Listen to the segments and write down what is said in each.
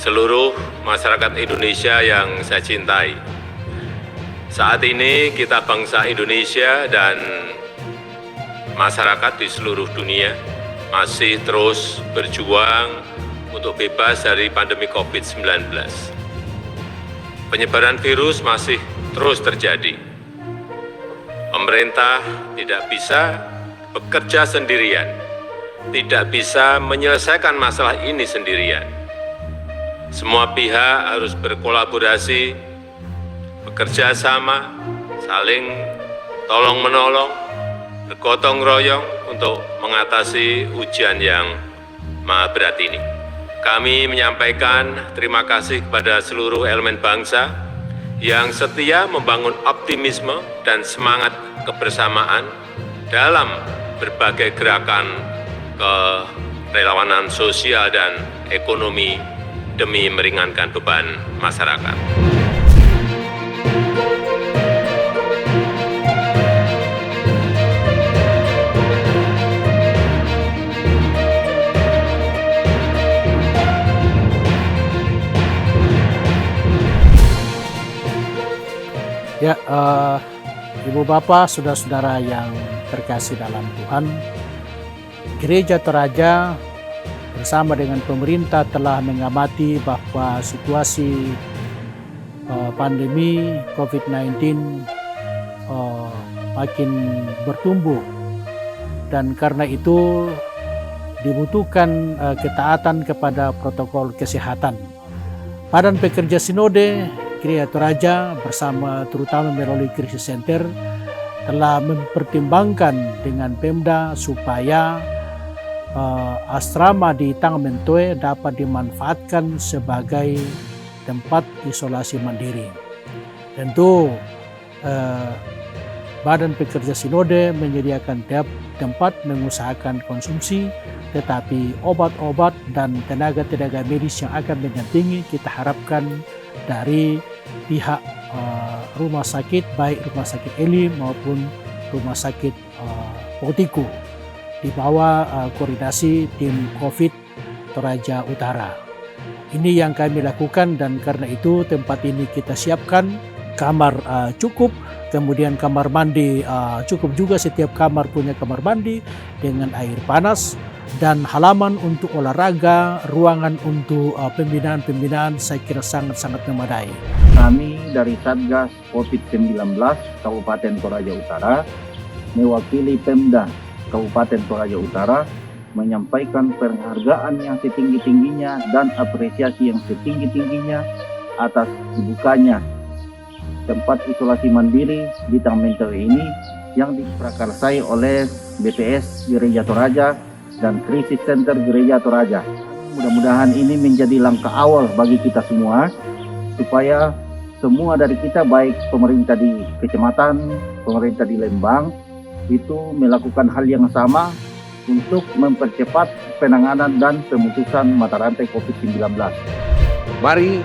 seluruh masyarakat Indonesia yang saya cintai. Saat ini kita bangsa Indonesia dan masyarakat di seluruh dunia masih terus berjuang untuk bebas dari pandemi COVID-19. Penyebaran virus masih terus terjadi. Pemerintah tidak bisa bekerja sendirian, tidak bisa menyelesaikan masalah ini sendirian. Semua pihak harus berkolaborasi, bekerja sama, saling tolong-menolong, bergotong royong untuk mengatasi ujian yang maha berat ini. Kami menyampaikan terima kasih kepada seluruh elemen bangsa yang setia membangun optimisme dan semangat kebersamaan dalam berbagai gerakan kerelawanan sosial dan ekonomi demi meringankan beban masyarakat. Ya, Ibu Bapak, saudara-saudara yang terkasih dalam Tuhan, Gereja Toraja bersama dengan pemerintah telah mengamati bahwa situasi pandemi COVID-19 makin bertumbuh, dan karena itu dibutuhkan ketaatan kepada protokol kesehatan. Badan Pekerja Sinode Gereja Toraja bersama terutama melalui Crisis Center telah mempertimbangkan dengan Pemda supaya asrama di Tangamentoe dapat dimanfaatkan sebagai tempat isolasi mandiri. Tentu Badan Pekerja Sinode menyediakan tempat mengusahakan konsumsi, tetapi obat-obat dan tenaga-tenaga medis yang akan mendampingi kita harapkan dari pihak rumah sakit, baik rumah sakit Elim maupun rumah sakit Potiku, di bawah koordinasi tim COVID Toraja Utara. Ini yang kami lakukan, dan karena itu tempat ini kita siapkan kamar cukup, kemudian kamar mandi cukup juga, setiap kamar punya kamar mandi dengan air panas, dan halaman untuk olahraga, ruangan untuk pembinaan-pembinaan saya kira sangat-sangat memadai. Kami dari Satgas COVID-19 Kabupaten Toraja Utara mewakili Pemda Kabupaten Toraja Utara menyampaikan penghargaan yang setinggi-tingginya dan apresiasi yang setinggi-tingginya atas dibukanya tempat isolasi mandiri di Tangamentoe ini yang diprakarsai oleh BPS Gereja Toraja dan Crisis Center Gereja Toraja. Mudah-mudahan ini menjadi langkah awal bagi kita semua, supaya semua dari kita, baik pemerintah di kecamatan, pemerintah di Lembang, itu melakukan hal yang sama untuk mempercepat penanganan dan pemutusan mata rantai COVID-19. Mari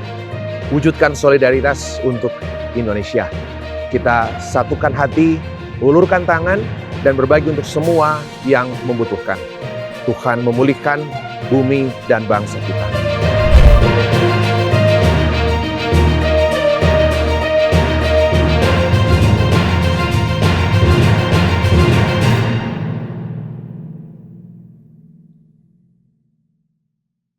wujudkan solidaritas untuk Indonesia. Kita satukan hati, ulurkan tangan, dan berbagi untuk semua yang membutuhkan. Tuhan memulihkan bumi dan bangsa kita.